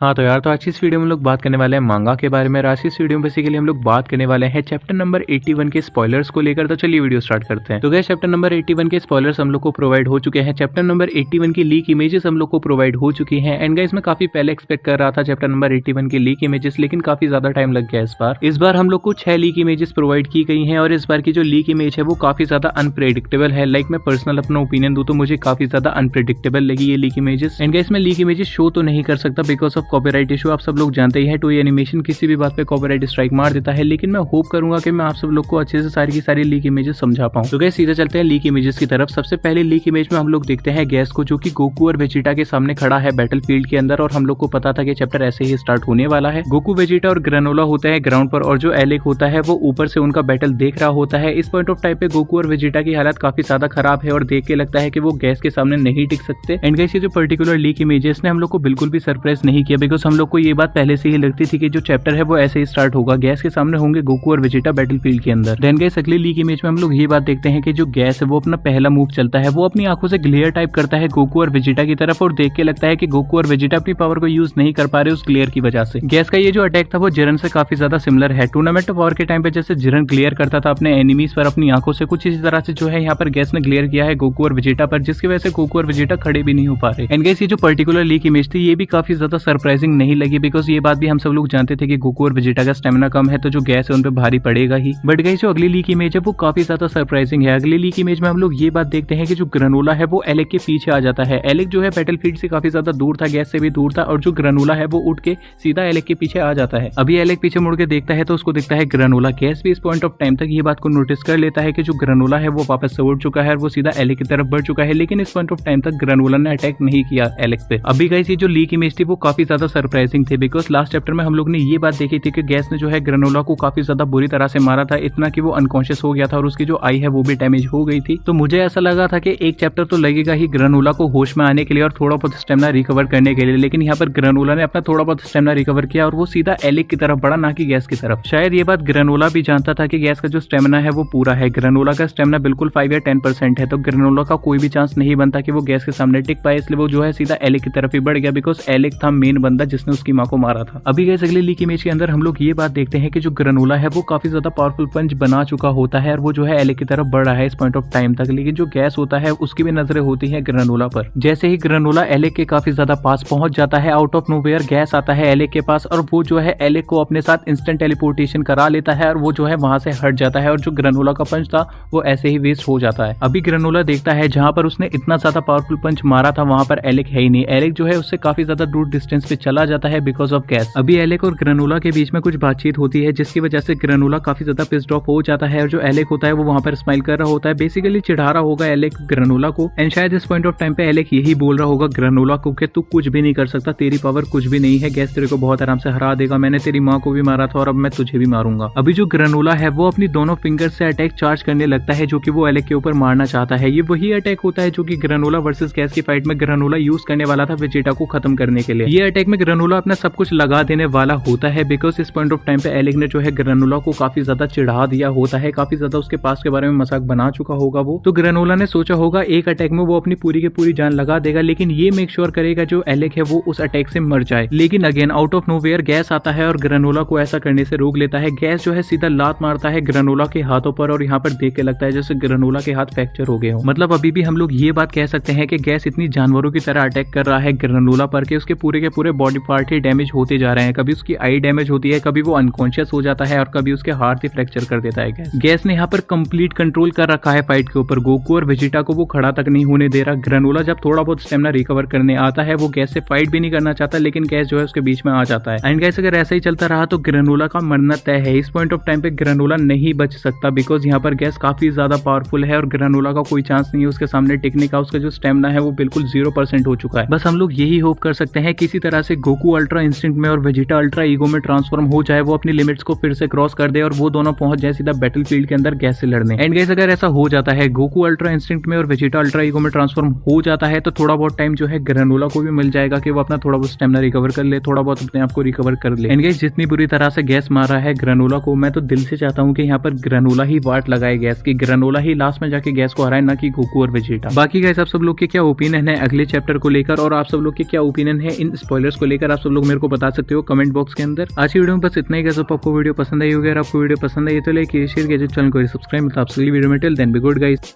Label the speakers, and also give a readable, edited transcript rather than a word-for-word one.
Speaker 1: हाँ तो यार, तो आज की इस वीडियो में हम लोग बात करने वाले हैं मांगा के बारे में। आज की इस वीडियो में बेसिकली हम लोग बात करने वाले हैं चैप्टर नंबर 81 के स्पॉयलर्स को लेकर। तो चलिए वीडियो स्टार्ट करते हैं। तो गाइस, चैप्टर नंबर 81 के स्पॉयलर्स हम लोग को प्रोवाइड हो चुके हैं। चैप्टर नंबर 81 की लीक इमेजेस हम लोग को प्रोवाइड हो चुकी हैं। एंड गाइस, मैं काफी पहले एक्सपेक्ट कर रहा था चैप्टर नंबर 81 की लीक इमेजेस, लेकिन काफी ज्यादा टाइम लग गया इस बार हम लोग को 6 लीक इमेजेस प्रोवाइड की गई हैं। और इस बार की जो लीक इमेज है वो काफी ज्यादा अनप्रेडिक्टेबल है। लाइक मैं पर्सनल अपना ओपिनियन दूं तो मुझे काफी ज्यादा अनप्रेडिक्टेबल लगी ये लीक इमेजेस। एंड गाइस, मैं लीक इमेजेस शो तो नहीं कर सकता बिकॉज ऑफ कॉपीराइट इशू। आप सब लोग जानते ही हैं टोई एनिमेशन किसी भी बात पे कॉपीराइट स्ट्राइक मार देता है, लेकिन मैं होप करूंगा कि मैं आप सब लोग को अच्छे से सारी की सारी लीक इमेजेस समझा पाऊं। तो गाइस, सीधे चलते हैं लीक इमेजेस की तरफ। सबसे पहले लीक इमेज में हम लोग देखते हैं गैस को, जो कि गोकू और वेजिटा के सामने खड़ा है बैटलफील्ड के अंदर। और हम लोग को पता था कि चैप्टर ऐसे ही स्टार्ट होने वाला है। गोकू, वेजिटा और ग्रेनोला होता है ग्राउंड पर, और जो एलेक होता है वो ऊपर से उनका बैटल देख रहा होता है। इस पॉइंट ऑफ टाइम पे गोकू और वेजिटा की हालत काफी ज्यादा खराब है और देख के लगता है कि वो गैस के सामने नहीं टिक सकते। एंड गाइस, ये जो पर्टिकुलर लीक इमेजेस ने हम लोग को बिल्कुल भी सरप्राइज नहीं किया बिकॉज हम लोग को ये बात पहले से ही लगती थी कि जो चैप्टर है वो ऐसे ही स्टार्ट होगा। गैस के सामने होंगे गोकू और वेजिटा बैटलफील्ड के अंदर। देन गाइस, अगली लीक इमेज में हम लोग ये बात देखते हैं कि जो गैस है वो अपना पहला मूव चलता है, वो अपनी आंखों से ग्लेयर टाइप करता है गोकू और वेजिटा की तरफ, और देख के लगता है कि गोकू और वेजिटा अपनी पावर को यूज नहीं कर पा रहे उस ग्लेयर की वजह से। गैस का ये जो अटैक था वो जिरन से काफी ज्यादा सिमिलर है। टूर्नामेंट ऑफ वॉर के टाइम पे जैसे जिरन ग्लेयर करता था अपने एनिमीज पर अपनी आंखों से, कुछ इसी तरह से जो है यहाँ पर गैस ने ग्लेयर किया है गोकू और वेजिटा पर, जिसकी वजह से गोकू और वेजिटा खड़े भी नहीं हो पा रहे। एंड गाइस, ये जो पर्टिकुलर लीक इमेज थी ये भी काफी ज्यादा सरप्राइजिंग नहीं लगी बिकॉज ये बात भी हम सब लोग जानते थे कि गोकू और वेजिटा का स्टेमिना कम है, तो जो गैस है उन पे भारी पड़ेगा ही। बट गाइस, जो अगली लीक इमेज है वो काफी ज्यादा सरप्राइजिंग है। अगली लीक इमेज में हम लोग ये बात देखते हैं कि जो ग्रेनोला है वो एलेक के पीछे आ जाता है। एलेक जो है बैटलफील्ड से काफी ज्यादा दूर था, गैस से भी दूर था, और जो ग्रेनोला है वो उठ के सीधा एलेक के पीछे आ जाता है। अभी एलेक पीछे मुड़ के देखता है तो उसको दिखता है ग्रेनोला। गैस भी इस पॉइंट ऑफ टाइम तक ये बात को नोटिस कर लेता है कि जो ग्रेनोला है वो वापस से उड़ चुका है और वो सीधा एलेक की तरफ बढ़ चुका है, लेकिन इस पॉइंट ऑफ टाइम तक ग्रेनोला ने अटैक नहीं किया एलेक पे। अभी गाइस, ये जो लीक इमेज थी वो काफी ज्यादा सरप्राइजिंग थी बिकॉज लास्ट चैप्टर में हम लोग ने ये बात देखी थी कि गैस ने जो है ग्रेनोला को काफी ज्यादा बुरी तरह से मारा था, इतना कि वो अनकॉन्शियस हो गया था और उसकी जो आई है वो भी डैमेज हो गई थी। तो मुझे ऐसा लगा था कि एक चैप्टर तो लगेगा ही ग्रेनोला को होश में आने के लिए और थोड़ा बहुत स्टेमिना रिकवर करने के लिए, लेकिन यहाँ पर ग्रेनोला ने अपना थोड़ा बहुत स्टेमिना रिकवर किया और वो सीधा एलेक की तरफ बढ़ा, ना कि गैस की तरफ। शायद ये बात ग्रेनोला भी जानता था कि गैस का जो स्टेमिना है वो पूरा है। ग्रेनोला का स्टेमिना बिल्कुल 5 या 10% है, तो ग्रेनोला का कोई भी चांस नहीं बनता कि वो गैस के सामने टिक पाए, इसलिए वो जो है सीधा एलेक की तरफ ही बढ़ गया बिकॉज एलेक था मेन बंदा जिसने उसकी माँ को मारा था। अभी गाइस, अगली लीक इमेज के अंदर हम लोग ये बात देखते हैं कि जो ग्रेनोला है वो काफी ज्यादा पावरफुल पंच बना चुका होता है और वो जो है एलेक की तरफ बढ़ रहा है इस पॉइंट ऑफ टाइम तक, लेकिन जो गैस होता है उसकी भी नजरें होती है ग्रेनोला पर। जैसे ही ग्रेनोला एलेक के काफी ज्यादा पास पहुंच जाता है, आउट ऑफ नोवेयर गैस आता है एलेक के पास और वो जो है एलेक को अपने साथ इंस्टेंट टेलीपोर्टेशन करा लेता है और वो जो है वहां से हट जाता है और जो ग्रेनोला का पंच था वो ऐसे ही वेस्ट हो जाता है। अभी ग्रेनोला देखता है जहां पर उसने इतना ज्यादा पावरफुल पंच मारा था वहां पर एलेक है ही नहीं। एलेक जो है उससे काफी ज्यादा दूर डिस्टेंस पे चला जाता है बिकॉज ऑफ गैस। अभी एलेक और ग्रेनोला के बीच में कुछ बातचीत होती है जिसकी वजह से ग्रेनोला काफी ज्यादा पिस्ड ऑफ हो जाता है और जो एलेक होता है वो वहां पर स्माइल कर रहा होता है, बेसिकली चिढ़ा रहा होगा एलेक ग्रेनोला को। एंड शायद इस पॉइंट ऑफ टाइम पे एलेक यही बोल रहा होगा ग्रेनोला को कि तू कुछ भी नहीं कर सकता, तेरी पावर कुछ भी नहीं है, गैस तेरे को बहुत आराम से हरा देगा, मैंने तेरी माँ को भी मारा था और अब मैं तुझे भी मारूंगा। अभी जो ग्रेनोला है वो अपनी दोनों फिंगर से अटैक चार्ज करने लगता है जो कि वो एलेक के ऊपर मारना चाहता है। ये वही अटैक होता है जो कि ग्रेनोला वर्सेस गैस की फाइट में ग्रेनोला यूज करने वाला था वेजिटा को खत्म करने के लिए। ये अटैक में ग्रेनोला अपना सब कुछ लगा देने वाला होता है बिकॉज इस पॉइंट ऑफ टाइम पे एलेक ने जो है ग्रेनोला को काफी ज्यादा चिढ़ा दिया होता है, काफी ज्यादा उसके पास के बारे में मजाक बना चुका होगा वो। तो ग्रेनोला ने सोचा होगा एक अटैक में वो अपनी पूरी की पूरी जान लगा देगा, लेकिन ये मेक श्योर करेगा जो एलेक है वो उस अटैक से मर जाए। लेकिन again out of nowhere gas आता है और ग्रेनोला को ऐसा करने से रोक लेता है। गैस जो है सीधा लात मारता है ग्रेनोला के हाथों पर और यहाँ पर देख के लगता है जैसे ग्रेनोला के हाथ फ्रैक्चर हो गए हो। मतलब अभी भी हम लोग ये बात कह सकते हैं कि गैस इतनी जानवरों की तरह अटैक कर रहा है ग्रेनोला पर कि उसके पूरे के पूरे बॉडी पार्ट ही डैमेज होते जा रहे हैं। कभी उसकी आई डैमेज होती है, कभी वो अनकॉन्शियस हो जाता है और कभी उसके हार्ट ही फ्रैक्चर कर देता है। गैस ने यहाँ पर कंप्लीट कंट्रोल कर रखा है फाइट के ऊपर। गोकू और वेजिटा को वो खड़ा तक नहीं होने दे रहा। ग्रेनोला जब थोड़ा बहुत स्टेमिना रिकवर करने आता है वो गैस से फाइट भी नहीं करना चाहता, लेकिन गैस जो है उसके बीच में आ जाता है। एंड गैस अगर ऐसा ही चलता रहा तो ग्रेनोला का मरना तय है। इस पॉइंट ऑफ टाइम पे ग्रेनोला नहीं बच सकता बिकॉज यहाँ पर गैस काफी ज्यादा पावरफुल है और ग्रेनोला का कोई चांस नहीं है उसके सामने टिकने का। उसका जो स्टेमिना है वो बिल्कुल 0% हो चुका है। बस हम लोग यही होप कर सकते हैं किसी तरह से गोकू अल्ट्रा इंस्टिंक्ट में और वेजिटा अल्ट्रा ईगो में ट्रांसफॉर्म हो जाए, वो अपनी लिमिट्स को फिर से क्रॉस कर दे और वो दोनों पहुंच जाए सीधा बैटलफील्ड के अंदर गैस से लड़ने। एंड गैस अगर ऐसा हो जाता है, गोकू अल्ट्रा इंस्टिंक्ट में और वेजिटा अल्ट्रा ईगो में ट्रांसफॉर्म हो जाता है, तो थोड़ा बहुत टाइम जो है ग्रेनोला को भी मिल जाएगा कि वो अपना थोड़ा बहुत स्टेमिना रिकवर कर ले, थोड़ा बहुत अपने आप को रिकवर कर ले। एंड गैस जितनी बुरी तरह से गैस मार रहा है ग्रेनोला को, मैं तो दिल से चाहता हूँ कि यहाँ पर ग्रेनोला ही वाट लगाए गैस की, ग्रेनोला ही लास्ट में जाके गैस को हराए, ना कि गोकू और वेजिटा। बाकी गाइस आप सब लोग के क्या ओपिनियन है अगले चैप्टर को लेकर और आप सब लोग के क्या ओपिनियन है इन स्पॉयलर्स स्पॉयलर्स को लेकर आप सब लोग मेरे को बता सकते हो कमेंट बॉक्स के अंदर। आज की वीडियो में बस इतना ही। कैसे आपको वीडियो पसंद आई होगी, अगर आपको वीडियो पसंद आई तो लाइक शेयर कीजिए, चैनल को सब्सक्राइब। मतलब आप अगली वीडियो में till then be good guys.